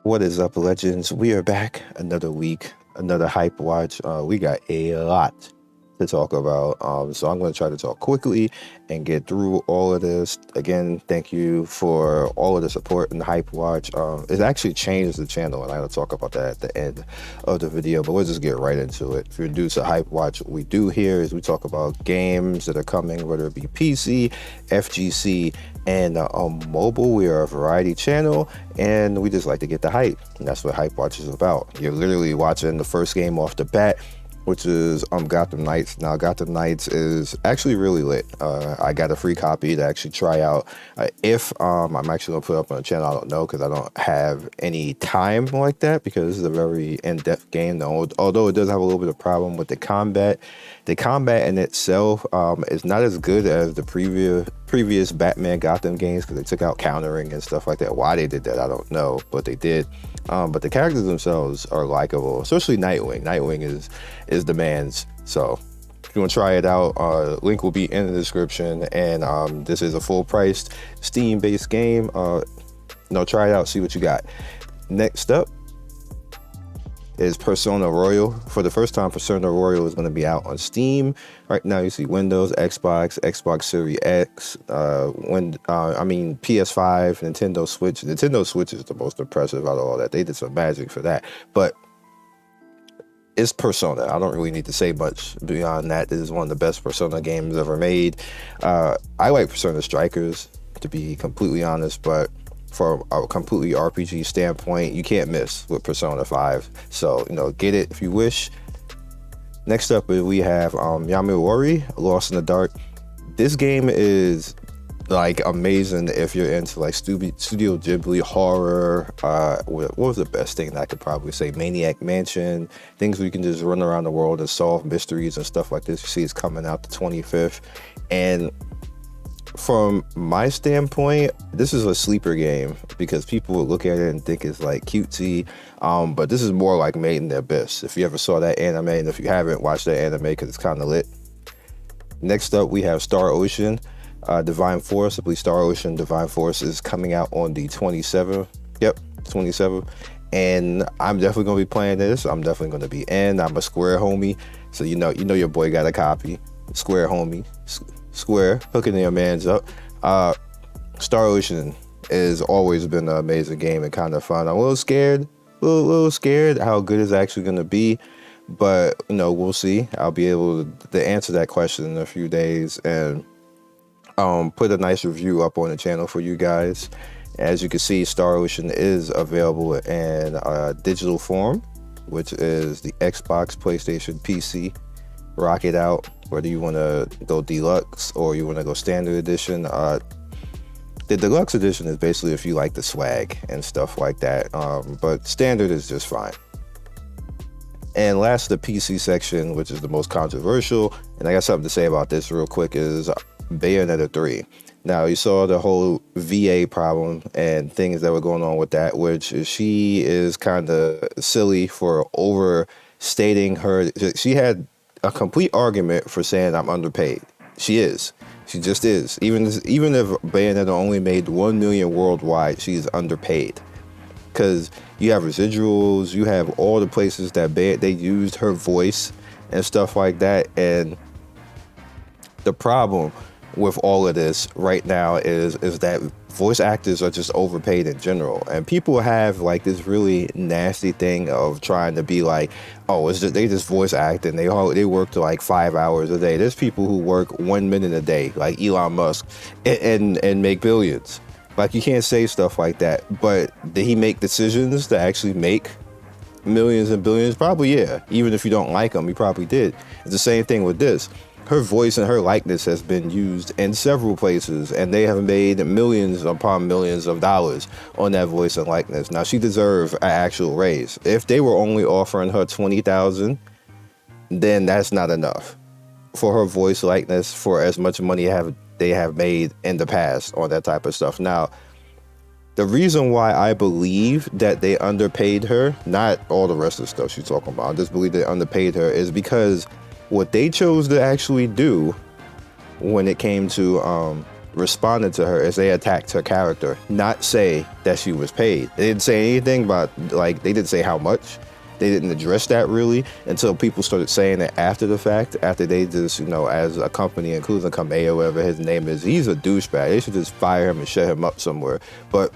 What is up, legends? We are back another week, another hype watch. We got a lot to talk about, so I'm going to try to talk quickly and get through all of this. Again, thank you for all of the support in the hype watch. It actually changed the channel, and I'm going to talk about that at the end of the video, but we'll just get right into it. If you're new to hype watch, what we do here is we talk about games that are coming, whether it be PC, FGC, and mobile. We are a variety channel, and we just like to get the hype, and that's what hype watch is about. You're literally watching the first game off the bat, which is Gotham Knights. Now, Gotham Knights is actually really lit. I got a free copy to actually try out. If I'm actually gonna put up on the channel, I don't know, because I don't have any time like that, because this is a very in-depth game. Although it does have a little bit of problem with the combat. The combat in itself is not as good as the previous Batman Gotham games, because they took out countering and stuff like that. Why they did that, I don't know, but they did. But the characters themselves are likable, especially Nightwing. Nightwing is the man's. So if you want to try it out, link will be in the description. And this is a full-priced Steam-based game. Try it out, see what you got. Next up is Persona Royal. For the first time, Persona Royal is going to be out on Steam. Right now, you see Windows, Xbox Series X, PS5, Nintendo Switch. Nintendo Switch is the most impressive out of all that. They did some magic for that. But it's Persona. I don't really need to say much beyond that. This is one of the best Persona games ever made. I like Persona Strikers, to be completely honest, but from a completely RPG standpoint, you can't miss with Persona 5. So, get it if you wish. Next up, we have Yami Lost in the Dark. This game is like amazing if you're into like Studio Ghibli horror. What was the best thing that I could probably say? Maniac Mansion, things where you can just run around the world and solve mysteries and stuff like this. You see it's coming out the 25th. And from my standpoint, this is a sleeper game, because people will look at it and think it's like cutesy, but this is more like Made in the Abyss. If you ever saw that anime, and if you haven't, watch that anime, because it's kind of lit. Next up, we have Star Ocean Divine Force. I believe Star Ocean Divine Force is coming out on the 27th. Yep, 27th. And I'm definitely going to be playing this. I'm definitely going to be in. I'm a Square homie, so you know your boy got a copy. Square homie. Square hooking your mans up. Star Ocean has always been an amazing game and kind of fun. I'm a little scared how good it's actually going to be, but we'll see. I'll be able to answer that question in a few days and put a nice review up on the channel for you guys. As you can see, Star Ocean is available in digital form, which is the Xbox, PlayStation, PC. Rock it out, whether you want to go deluxe or you want to go standard edition. The deluxe edition is basically if you like the swag and stuff like that, but standard is just fine. And last, the PC section, which is the most controversial, and I got something to say about this real quick, is Bayonetta 3. Now, you saw the whole VA problem and things that were going on with that, which she is kind of silly for overstating her. She had a complete argument for saying I'm underpaid. She just is. Even if Bayonetta only made 1 million worldwide, she's underpaid, because you have residuals, you have all the places that they used her voice and stuff like that. And the problem with all of this right now is that voice actors are just overpaid in general, and people have like this really nasty thing of trying to be like, oh, they just voice act and they work to like 5 hours a day. There's people who work 1 minute a day, like Elon Musk, and make billions. Like, you can't say stuff like that. But did he make decisions to actually make millions and billions? Probably, yeah. Even if you don't like him, he probably did. It's the same thing with this. Her voice and her likeness has been used in several places, and they have made millions upon millions of dollars on that voice and likeness. Now, she deserves an actual raise. If they were only offering her $20,000, then that's not enough for her voice likeness, for as much money they have made in the past on that type of stuff. Now, the reason why I believe that they underpaid her, not all the rest of the stuff she's talking about, I just believe they underpaid her, is because what they chose to actually do when it came to responded to her is they attacked her character, not say that she was paid. They didn't say anything about, like, they didn't say how much. They didn't address that really until people started saying it after the fact, after they just, you know, as a company, including Kamei or whatever his name is, he's a douchebag. They should just fire him and shut him up somewhere. But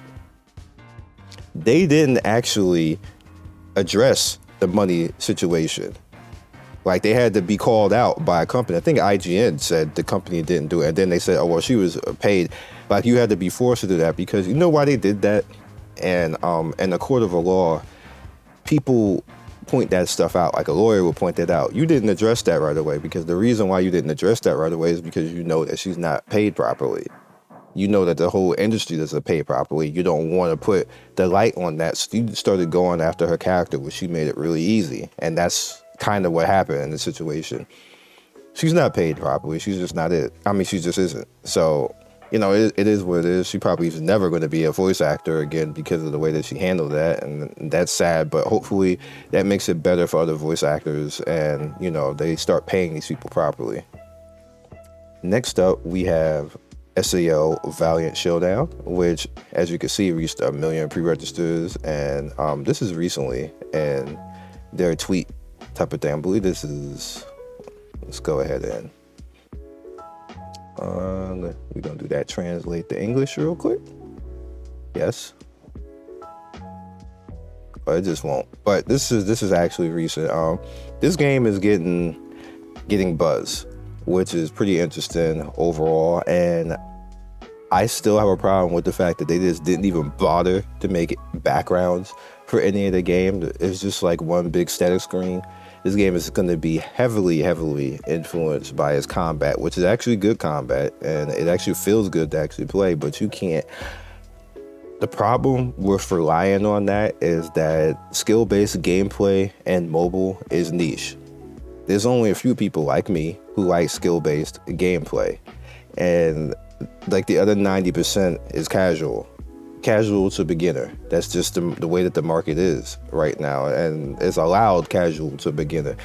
they didn't actually address the money situation. Like, they had to be called out by a company. I think IGN said the company didn't do it. And then they said, oh, well, she was paid. Like, you had to be forced to do that because you know why they did that? And in the court of a law, people point that stuff out. Like, a lawyer will point that out. You didn't address that right away because the reason why you didn't address that right away is because you know that she's not paid properly. You know that the whole industry doesn't pay properly. You don't want to put the light on that. So you started going after her character, which she made it really easy. And that's kind of what happened in the situation. She's not paid properly. She's just not it. I mean, she just isn't. So, you know, it is what it is. She probably is never going to be a voice actor again because of the way that she handled that. And that's sad. But hopefully that makes it better for other voice actors. And, you know, they start paying these people properly. Next up, we have SAO Valiant Showdown, which, as you can see, reached 1 million pre-registers. And this is recently. And their tweet type of thing. I believe this is, let's go ahead and we're gonna do that, translate the English real quick. Yes, but it just won't. But this is actually recent. This game is getting buzz, which is pretty interesting overall. And I still have a problem with the fact that they just didn't even bother to make backgrounds for any of the game. It's just like one big static screen. This game is going to be heavily influenced by its combat, which is actually good combat, and it actually feels good to actually play, but you can't. The problem with relying on that is that skill-based gameplay and mobile is niche. There's only a few people like me who like skill-based gameplay, and like the other 90% is casual to beginner. That's just the way that the market is right now, and it's allowed casual to beginner.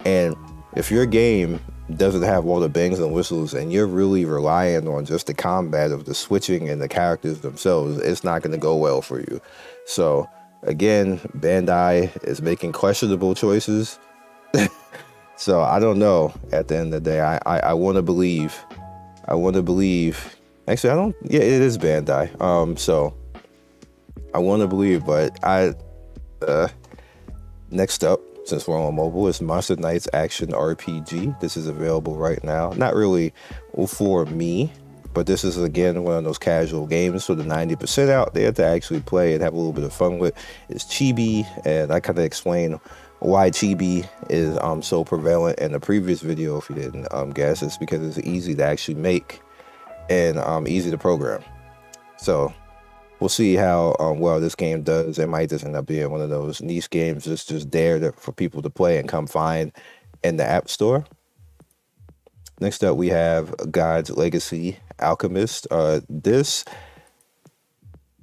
And if your game doesn't have all the bangs and whistles and you're really relying on just the combat of the switching and the characters themselves, it's not going to go well for you. So again, Bandai is making questionable choices. So I don't know. At the end of the day, I want to believe. Actually, I don't. Yeah, it is Bandai. So I want to believe, but next up, since we're on mobile, is Monster Knights Action RPG. This is available right now. Not really for me, but this is, again, one of those casual games for the 90% out there to actually play and have a little bit of fun with. It's chibi, and I kind of explain why chibi is so prevalent in the previous video, if you didn't guess. It's because it's easy to actually make and easy to program. So we'll see how well this game does. It might just end up being one of those niche games that's just there for people to play and come find in the App Store. Next up, we have God's Legacy Alchemist. This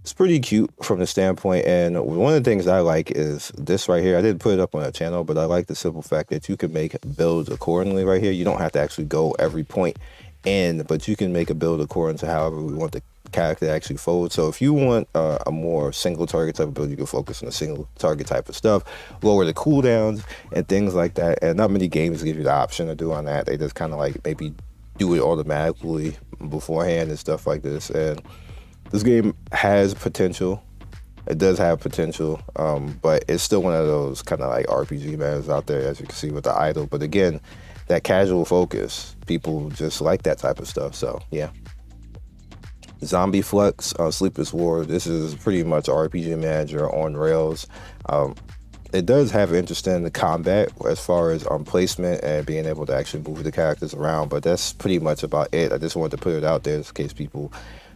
is pretty cute from the standpoint, and one of the things I like is this right here. I didn't put it up on the channel, but I like the simple fact that you can make builds accordingly right here. You don't have to actually go every point in, but you can make a build according to however we want the character to actually fold. So if you want a more single target type of build, you can focus on the single target type of stuff, lower the cooldowns and things like that. And not many games give you the option to do on that. They just kind of like maybe do it automatically beforehand and stuff like this. And this game has potential. It does have potential, but it's still one of those kind of like RPG maps out there, as you can see with the idol. But again, that casual focus, people just like that type of stuff. So yeah. Zombie Flux, Sleepless War. This is pretty much RPG Manager on rails. It does have interesting combat as far as placement and being able to actually move the characters around, but that's pretty much about it. I just wanted to put it out there in case people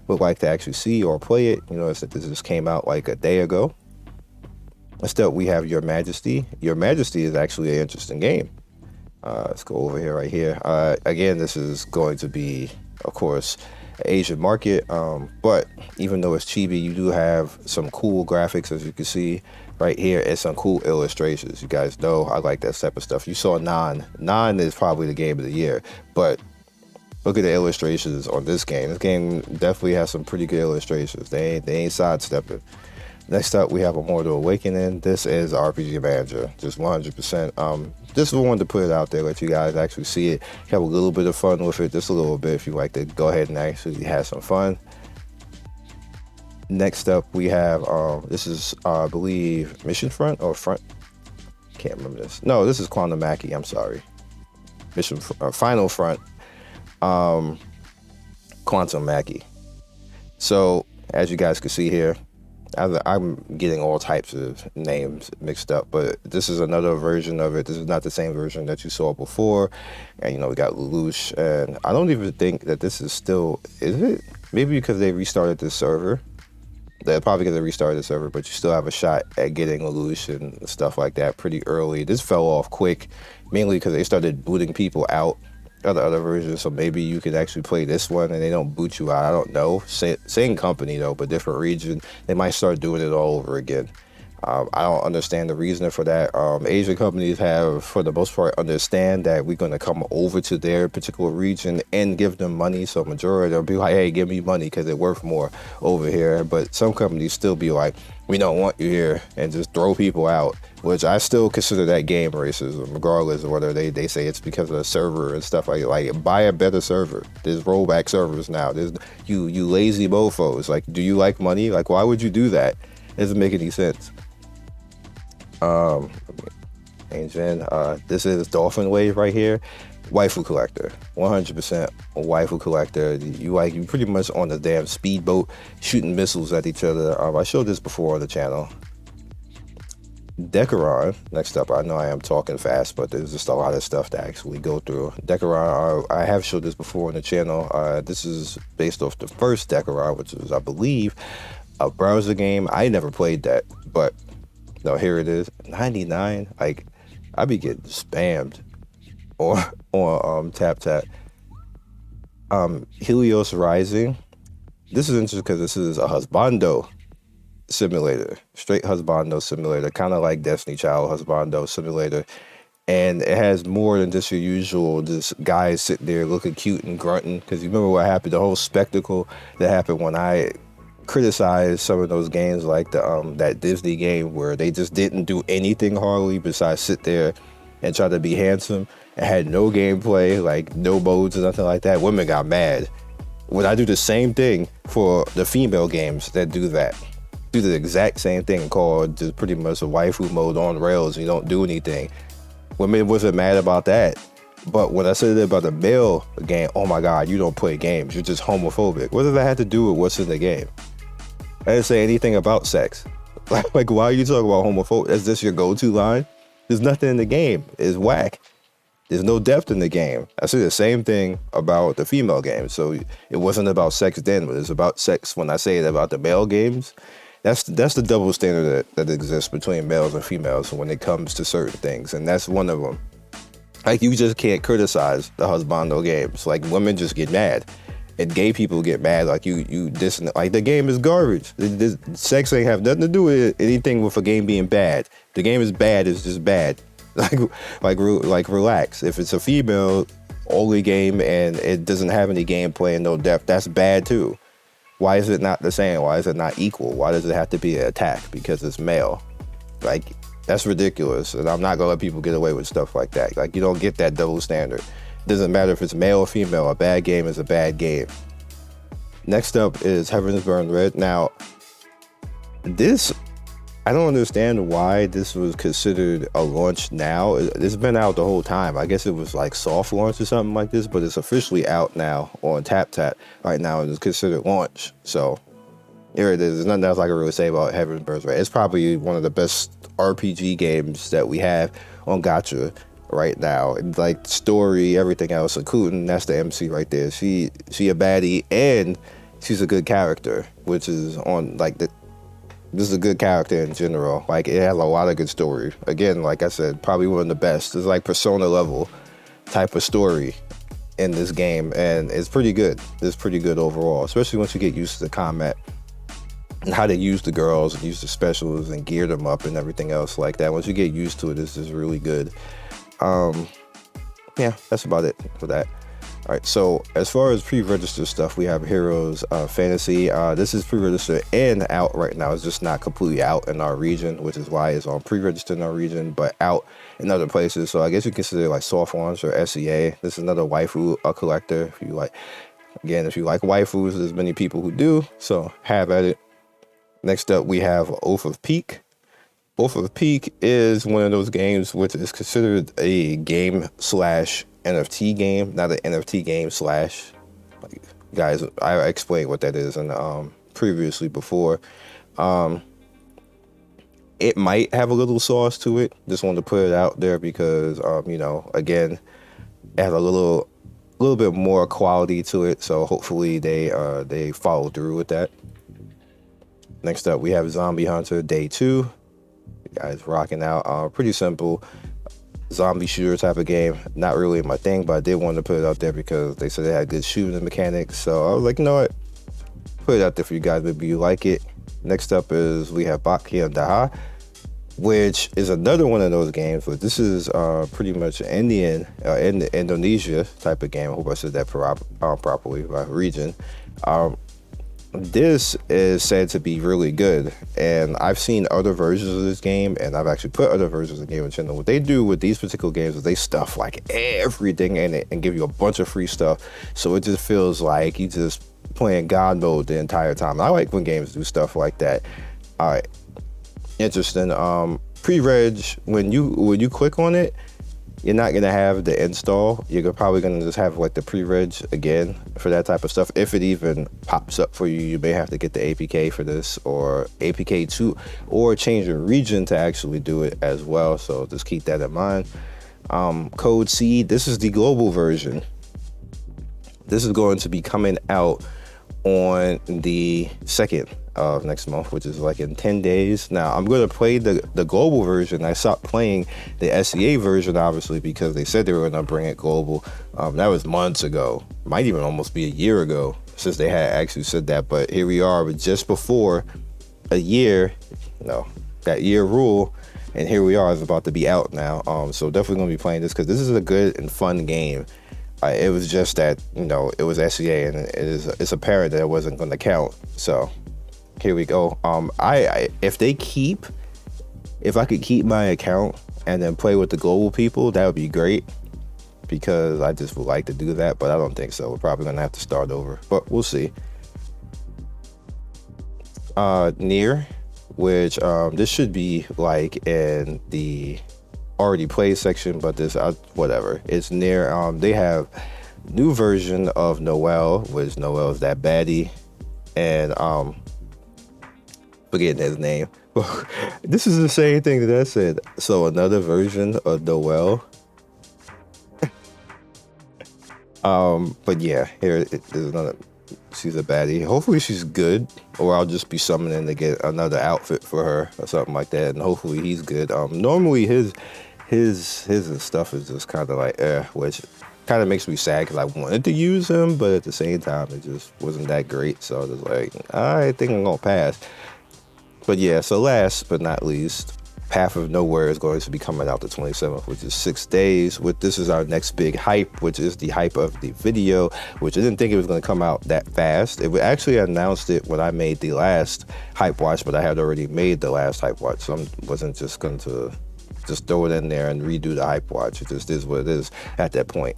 would like to actually see or play it. You know, this just came out like a day ago. Next up, we have Your Majesty. Your Majesty is actually an interesting game. Let's go over here, right here. Again, this is going to be, of course, Asian market, but even though it's chibi, you do have some cool graphics, as you can see right here, and some cool illustrations. You guys know I like that type of stuff. You saw Nan is probably the game of the year, but Look at the illustrations on this game. This game definitely has some pretty good illustrations. They ain't sidestepping. Next up, we have Immortal Awakening. This is RPG Manager, just 100%. Just wanted to put it out there, let you guys actually see it. Have a little bit of fun with it, just a little bit. If you like to go ahead and actually have some fun. Next up, we have this is I believe Mission Front or Front. Can't remember this. No, this is Quantum Maki. I'm sorry. Mission Final Front. Quantum Maki. So as you guys can see here, I'm getting all types of names mixed up, but this is another version of it. This is not the same version that you saw before. And, you know, we got Lelouch, and I don't even think that this is still, is it? Maybe because they restarted this server. They're probably because they restarted the server, but you still have a shot at getting Lelouch and stuff like that pretty early. This fell off quick, mainly because they started booting people out of the other versions, so maybe you could actually play this one and they don't boot you out. I don't know. Same company though, but different region. They might start doing it all over again. I don't understand the reason for that. Asian companies have, for the most part, understand that we're going to come over to their particular region and give them money. So majority they'll be like, hey, give me money because it's worth more over here. But some companies still be like, we don't want you here, and just throw people out, which I still consider that game racism, regardless of whether they say it's because of the server and stuff like that. Like, buy a better server. There's rollback servers now. There's you lazy mofos. Like, do you like money? Like, why would you do that? It doesn't make any sense. This is Dolphin Wave right here. Waifu collector, 100% waifu collector. You pretty much on the damn speedboat shooting missiles at each other. I showed this before on the channel. Decaron, next up. I know I am talking fast, but there's just a lot of stuff to actually go through. Decaron, I have showed this before on the channel. This is based off the first Decaron, which is, I believe, a browser game. I never played that, but no, here it is. 99. Like, I be getting spammed on Tap. Helios Rising. This is interesting because this is a Husbando simulator, straight Husbando simulator, kind of like Destiny Child Husbando simulator. And it has more than just your usual, just guys sitting there looking cute and grunting. Because you remember what happened, the whole spectacle that happened when I criticized some of those games, like the that Disney game where they just didn't do anything hardly besides sit there and try to be handsome and had no gameplay, like no modes or nothing like that. Women got mad. When I do the same thing for the female games that do that, do the exact same thing called just pretty much a waifu mode on rails and you don't do anything, women wasn't mad about that. But when I said it about the male game, oh my God, you don't play games, you're just homophobic. What does that have to do with what's in the game? I didn't say anything about sex. Like, why are you talking about homophobia? Is this your go-to line? There's nothing in the game. It's whack. There's no depth in the game. I say the same thing about the female games. So it wasn't about sex then, but it's about sex when I say it about the male games. That's the double standard that exists between males and females when it comes to certain things. And that's one of them. Like, you just can't criticize the Husbando games. Like, women just get mad. And gay people get mad, like you dissing, like the game is garbage. Sex ain't have nothing to do with anything with a game being bad. The game is bad, it's just bad. Like relax. If it's a female only game and it doesn't have any gameplay and no depth, that's bad too. Why is it not the same? Why is it not equal? Why does it have to be an attack because it's male? Like, that's ridiculous. And I'm not gonna let people get away with stuff like that. Like, you don't get that double standard. Doesn't matter if it's male or female, a bad game is a bad game. Next up is Heaven's Burn Red. Now, this, I don't understand why this was considered a launch now. It's been out the whole time. I guess it was like soft launch or something like this, but it's officially out now on Tap right now and it's considered launch. So here it is. There's nothing else I can really say about Heaven's Burn Red. It's probably one of the best RPG games that we have on Gacha right now. Like, story, everything else, including, that's the MC right there. She a baddie and she's a good character, which is on, like, this is a good character in general. Like, it has a lot of good story. Again, like I said, probably one of the best. It's like Persona level type of story in this game, and it's pretty good. It's pretty good overall, especially once you get used to the combat and how they use the girls and use the specials and gear them up and everything else like that. Once you get used to it, this is really good. Yeah, that's about it for that. All right, so as far as pre-registered stuff, we have Heroes Fantasy. This is pre-registered and out right now. It's just not completely out in our region, which is why it's on pre-registered in our region, but out in other places. So I guess you consider it like soft launch or SEA. This is another waifu collector. If you like, again, if you like waifus, there's many people who do. So have at it. Next up, we have Oath of Peak. Oath of Peak is one of those games which is considered a game slash NFT game, not an NFT game slash. Like, guys, I explained what that is and previously before. It might have a little sauce to it. Just wanted to put it out there because you know, again, it has a little bit more quality to it. So hopefully they follow through with that. Next up, we have Zombie Hunter Day 2. You guys rocking out. Pretty simple zombie shooter type of game. Not really my thing, but I did want to put it out there because they said they had good shooting mechanics. So I was like, you know what? Put it out there for you guys. Maybe you like it. Next up is we have Baki and Daha, which is another one of those games. But this is pretty much Indonesia type of game. I hope I said that properly by region. This is said to be really good, and I've seen other versions of this game, and I've actually put other versions of the game on the channel. What they do with these particular games is they stuff like everything in it and give you a bunch of free stuff, so it just feels like you just playing God mode the entire time. I like when games do stuff like that. All right, interesting. Pre-Reg, when you click on it, you're not gonna have the install. You're probably gonna just have like the pre-reg again for that type of stuff. If it even pops up for you, you may have to get the APK for this or APK 2 or change your region to actually do it as well. So just keep that in mind. Code Seed, this is the global version. This is going to be coming out on the 2nd of next month, which is like in 10 days. Now I'm going to play the global version. I stopped playing the SEA version obviously because they said they were going to bring it global. That was months ago, might even almost be a year ago since they had actually said that, but here we are with just before a year, that year rule, and here we are, it's about to be out now. So definitely going to be playing this because this is a good and fun game. It was just that, it was SEA and it's apparent that it wasn't going to count. So here we go. If I could keep my account and then play with the global people, that would be great because I just would like to do that, but I don't think so. We're probably gonna have to start over, but we'll see. Nier, which this should be like in the already played section, but this whatever. It's Nier. They have new version of Noel, which Noel is that baddie, and forgetting his name. This is the same thing that I said. So another version of Noel. But yeah, here there's another. She's a baddie. Hopefully she's good, or I'll just be summoning to get another outfit for her or something like that. And hopefully he's good. Normally his stuff is just kind of like which kind of makes me sad because I wanted to use him, but at the same time it just wasn't that great. So I was like, I think I'm gonna pass. But yeah, so last but not least, Path of Nowhere is going to be coming out the 27th, which is 6 days. This is our next big hype, which is the hype of the video, which I didn't think it was going to come out that fast. It actually announced it when I made the last HypeWatch, but I had already made the last HypeWatch, so I wasn't just going to just throw it in there and redo the HypeWatch. It just is what it is at that point.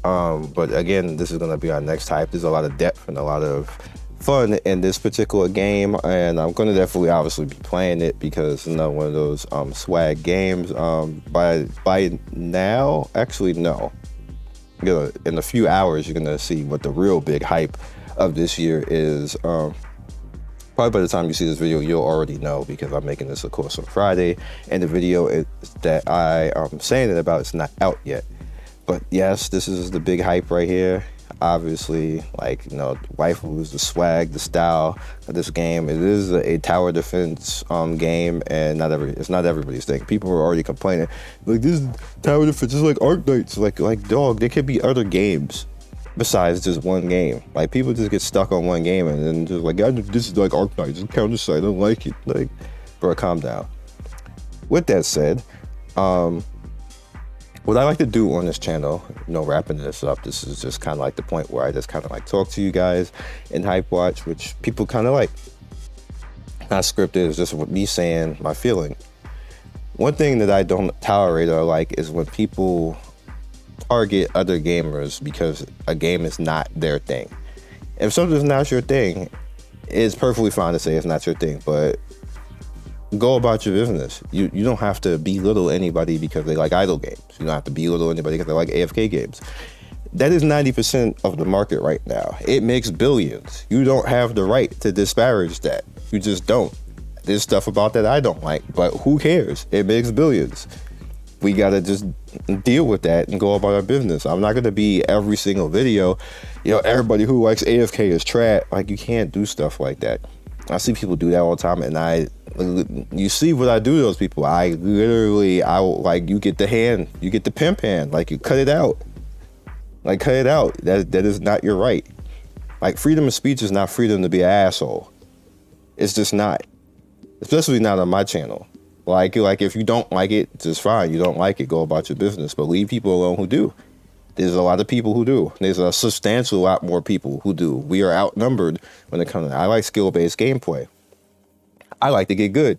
But again, this is going to be our next hype. There's a lot of depth and a lot of fun in this particular game, and I'm going to definitely obviously be playing it because it's another one of those swag games. By now, actually no, in a few hours you're gonna see what the real big hype of this year is. Probably by the time you see this video you'll already know because I'm making this of course on Friday, and the video that I am saying it about is not out yet. But yes, this is the big hype right here. Obviously, like, waifus, the swag, the style of this game. It is a tower defense game, and it's not everybody's thing. People are already complaining, like, this tower defense is like Arknights. Like dog, there could be other games besides just one game. Like, people just get stuck on one game and then just like, this is like Arknights and Counter-Strike, I don't like it. Like, bro, calm down. With that said, what I like to do on this channel, wrapping this up, this is just kind of like the point where I just kind of like talk to you guys in HypeWatch, which people kind of like. Not scripted, it's just me saying my feeling. One thing that I don't tolerate or like is when people target other gamers because a game is not their thing. If something's not your thing, it's perfectly fine to say it's not your thing, but go about your business. You don't have to belittle anybody because they like idle games. You don't have to belittle anybody because they like AFK games. That is 90% of the market right now. It makes billions. You don't have the right to disparage that. You just don't. There's stuff about that I don't like, but who cares? It makes billions. We gotta just deal with that and go about our business. I'm not gonna be every single video, everybody who likes AFK is trash. Like, you can't do stuff like that. I see people do that all the time, and you see what I do to those people. I like, you get the hand, you get the pimp hand, like, you cut it out. Like, cut it out. That is not your right. Like, freedom of speech is not freedom to be an asshole. It's just not. Especially not on my channel. Like if you don't like it, just fine. You don't like it, go about your business. But leave people alone who do. There's a lot of people who do. There's a substantial lot more people who do. We are outnumbered when it comes to. I like skill-based gameplay. I like to get good.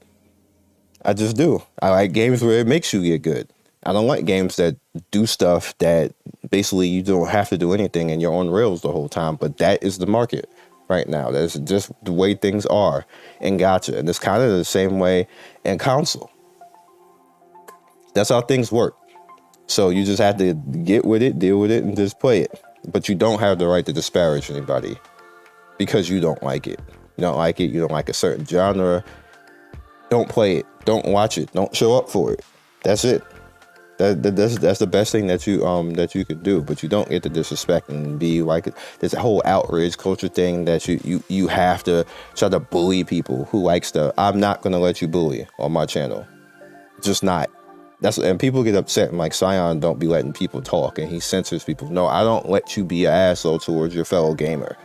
I just do. I like games where it makes you get good. I don't like games that do stuff that basically you don't have to do anything and you're on rails the whole time. But that is the market right now. That's just the way things are in Gacha. And it's kind of the same way in console. That's how things work. So you just have to get with it, deal with it, and just play it. But you don't have the right to disparage anybody because you don't like it. You don't like it. You don't like a certain genre. Don't play it. Don't watch it. Don't show up for it. That's it. That's the best thing that you could do. But you don't get to disrespect and be like this whole outrage culture thing that you have to try to bully people who like stuff. I'm not gonna let you bully on my channel. Just not. And people get upset and like Scion don't be letting people talk and he censors people. No, I don't let you be an asshole towards your fellow gamer.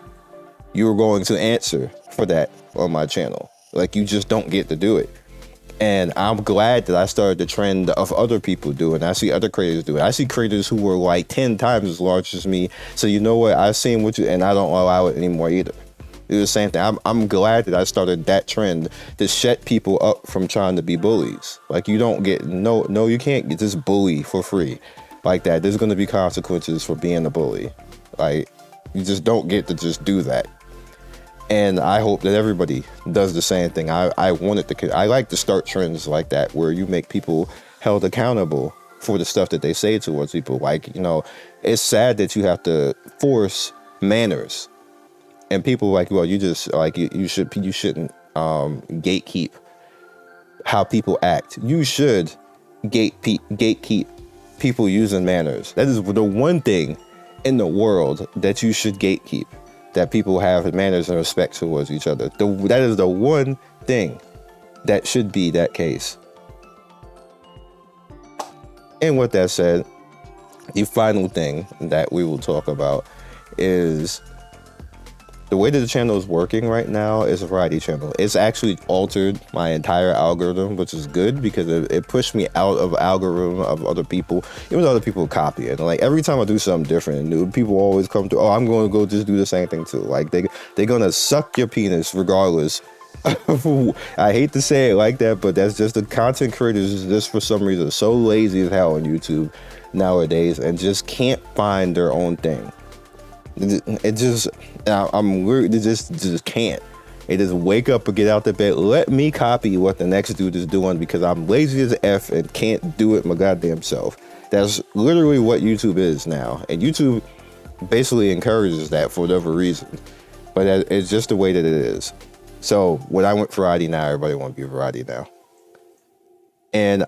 You're going to answer for that on my channel. Like, you just don't get to do it. And I'm glad that I started the trend of other people doing it. I see other creators do it. I see creators who were like 10 times as large as me. So you know what? I've seen what you, and I don't allow it anymore either. It's the same thing. I'm glad that I started that trend to shut people up from trying to be bullies. Like, you don't get, no, you can't get just bully for free like that. There's going to be consequences for being a bully. Like, you just don't get to just do that. And I hope that everybody does the same thing. I like to start trends like that where you make people held accountable for the stuff that they say towards people. Like, it's sad that you have to force manners. And people like, well, you just like you shouldn't gatekeep how people act. You should gatekeep people using manners. That is the one thing in the world that you should gatekeep. That people have manners and respect towards each other. That is the one thing that should be that case. And with that said, the final thing that we will talk about is the way that the channel is working right now is a variety channel. It's actually altered my entire algorithm, which is good because it pushed me out of algorithm of other people. Even though other people copy it. Like, every time I do something different and new, people always come to, I'm going to go just do the same thing too. Like, they're going to suck your penis regardless. I hate to say it like that, but that's just the content creators just for some reason so lazy as hell on YouTube nowadays and just can't find their own thing. It just, I'm weird. It just can't. It just wake up and get out the bed. Let me copy what the next dude is doing because I'm lazy as F and can't do it my goddamn self. That's literally what YouTube is now. And YouTube basically encourages that for whatever reason. But it's just the way that it is. So when I went variety now, everybody want to be variety now. And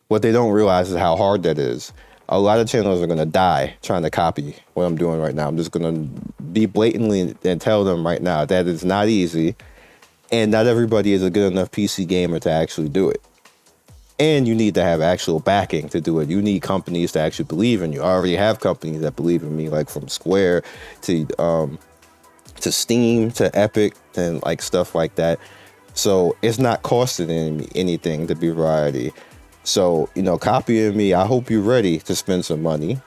what they don't realize is how hard that is. A lot of channels are going to die trying to copy what I'm doing right now. I'm just going to be blatantly and tell them right now that it's not easy. And not everybody is a good enough PC gamer to actually do it. And you need to have actual backing to do it. You need companies to actually believe in you. I already have companies that believe in me, like from Square to Steam to Epic and like stuff like that. So it's not costing anything to be variety. So, copying me, I hope you're ready to spend some money.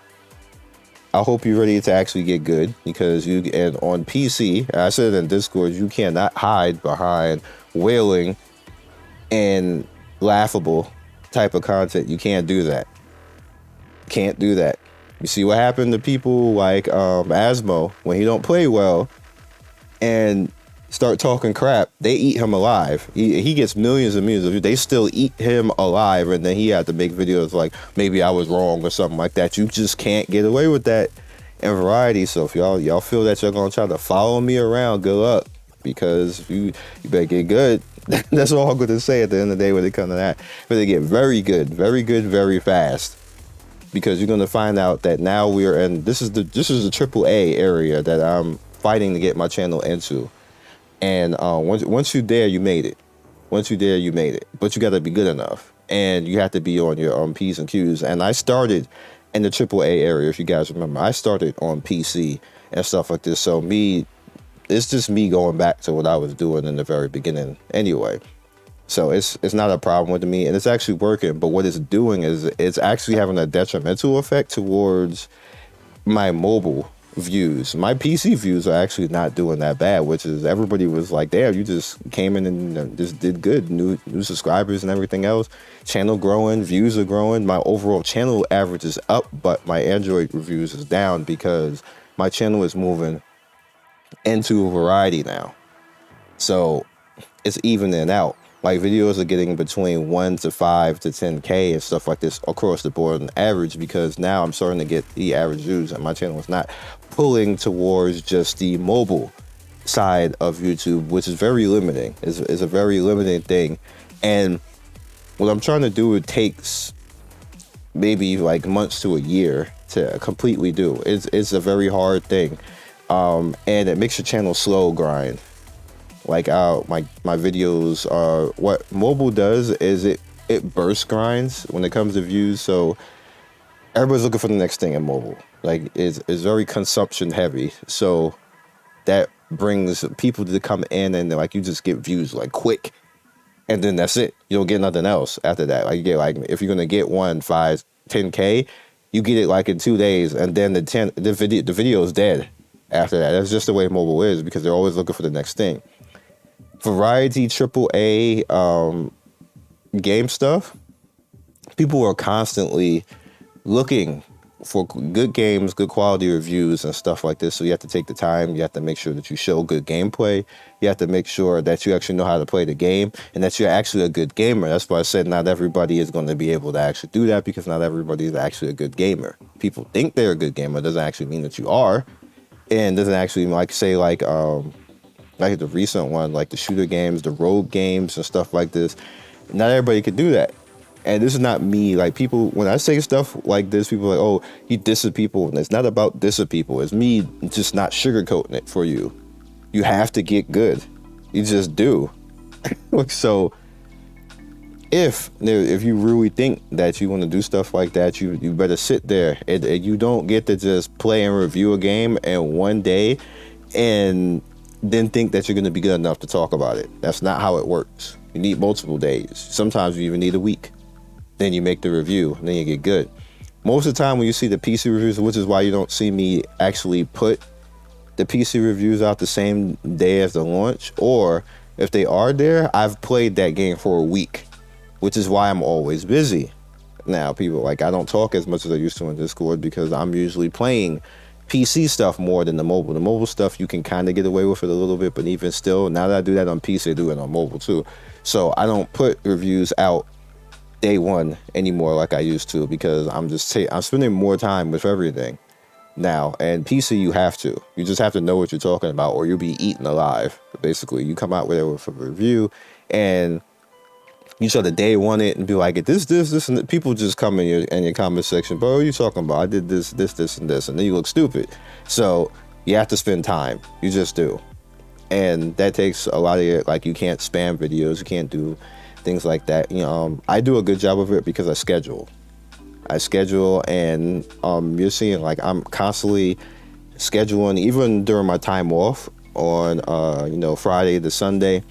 I hope you're ready to actually get good, because and on PC, I said in Discord, you cannot hide behind wailing and laughable type of content. You can't do that. Can't do that. You see what happened to people like Asmo when he don't play well and start talking crap, they eat him alive. He gets millions and millions of views. They still eat him alive, and then he had to make videos like, maybe I was wrong or something like that. You just can't get away with that in variety. So if y'all feel that you're gonna try to follow me around, good luck, because you better get good. That's all I'm gonna say at the end of the day when it comes to that. But they get very good, very fast. Because you're gonna find out that now we're in this is the AAA area that I'm fighting to get my channel into. And once you're there, you made it. Once you're there, you made it. But you got to be good enough, and you have to be on your P's and Q's. And I started in the AAA area, if you guys remember. I started on PC and stuff like this. So it's just me going back to what I was doing in the very beginning anyway. So it's not a problem with me, and it's actually working. But what it's doing is it's actually having a detrimental effect towards my mobile views. My PC views are actually not doing that bad, which is everybody was like, damn, you just came in and just did good. New subscribers and everything else. Channel growing, views are growing. My overall channel average is up, but my Android reviews is down because my channel is moving into a variety now. So it's evening out. Like, videos are getting between 1 to 5 to 10K and stuff like this across the board on average, because now I'm starting to get the average views, and my channel is not pulling towards just the mobile side of YouTube, which is very limiting. Is a very limiting thing. And what I'm trying to do, it takes maybe like months to a year to completely do. It's a very hard thing. And it makes your channel slow grind. Like my videos are, what mobile does is it burst grinds when it comes to views. So everybody's looking for the next thing in mobile. Like it's very consumption heavy. So that brings people to come in, and like you just get views like quick, and then that's it. You don't get nothing else after that. Like you get, like, if you're gonna get 10K, you get it like in 2 days, and then the video is dead after that. That's just the way mobile is, because they're always looking for the next thing. Variety AAA game stuff, people are constantly looking for good games, good quality reviews and stuff like this. So you have to take the time. You have to make sure that you show good gameplay. You have to make sure that you actually know how to play the game, and that you're actually a good gamer. That's why I said not everybody is going to be able to actually do that, because not everybody is actually a good gamer. People think they're a good gamer. It doesn't actually mean that you are, and doesn't actually like the recent one, like the shooter games, the rogue games and stuff like this. Not everybody could do that. And this is not me. Like, people, when I say stuff like this, people are like, oh, he disses people. And it's not about dissing people. It's me just not sugarcoating it for you. You have to get good. You just do. So if you really think that you want to do stuff like that, you better sit there. And you don't get to just play and review a game in one day and then think that you're going to be good enough to talk about it. That's not how it works. You need multiple days. Sometimes you even need a week. Then you make the review, and then you get good. Most of the time when you see the PC reviews, which is why you don't see me actually put the PC reviews out the same day as the launch, or if they are there, I've played that game for a week, which is why I'm always busy. Now, people, like, I don't talk as much as I used to in Discord, because I'm usually playing PC stuff more than the mobile. The mobile stuff, you can kind of get away with it a little bit, but even still, now that I do that on PC, I do it on mobile too. So I don't put reviews out day one anymore like I used to, because I'm spending more time with everything now. And PC, you just have to know what you're talking about, or you'll be eaten alive. Basically, you come out with a review, and you try to day one it and be like, this, and people just come in your comment section, bro, what are you talking about? I did this, and this, and then you look stupid. So you have to spend time. You just do. And that takes a lot of it. Like, you can't spam videos. You can't do things like that. I do a good job of it because I schedule. And you're seeing, like, I'm constantly scheduling, even during my time off on, Friday to Sunday.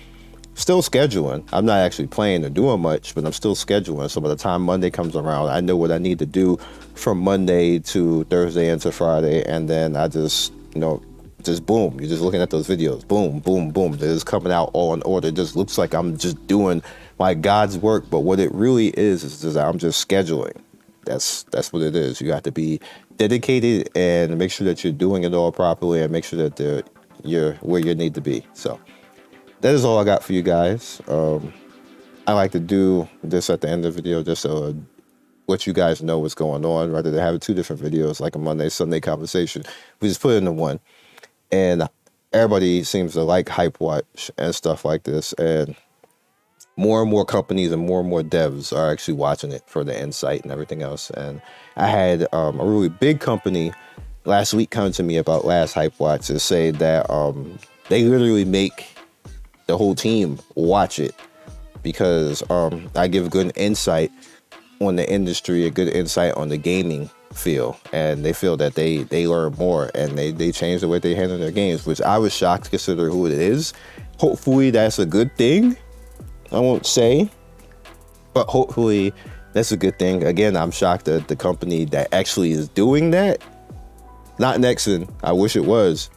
still scheduling. I'm not actually playing or doing much, but I'm still scheduling. So by the time Monday comes around, I know what I need to do from Monday to Thursday into Friday. And then I just, just boom, you're just looking at those videos. Boom, boom, boom. They're just coming out all in order. It just looks like I'm just doing my God's work. But what it really is just I'm just scheduling. That's what it is. You have to be dedicated and make sure that you're doing it all properly and make sure that you're where you need to be. So that is all I got for you guys. I like to do this at the end of the video just so let you guys know what's going on, rather than having two different videos like a Monday, Sunday conversation. We just put it into one. And everybody seems to like HypeWatch and stuff like this. And more companies and more devs are actually watching it for the insight and everything else. And I had a really big company last week come to me about last HypeWatch to say that they literally make the whole team watch it because I give good insight on the industry, a good insight on the gaming feel, and they feel that they learn more and they change the way they handle their games, which I was shocked to consider who it is. Hopefully that's a good thing. I won't say, but hopefully that's a good thing. Again, I'm shocked that the company that actually is doing that, not Nexon, I wish it was.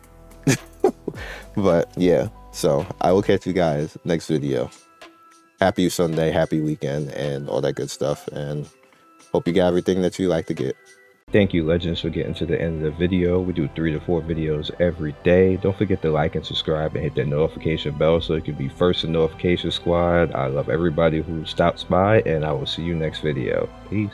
But yeah, so I will catch you guys next video. Happy Sunday, happy weekend, and all that good stuff, and hope you got everything that you like to get. Thank you, Legends, for getting to the end of the video. We do 3 to 4 videos every day. Don't forget to like and subscribe and hit that notification bell so you can be first in notification squad. I love everybody who stops by, and I will see you next video. Peace.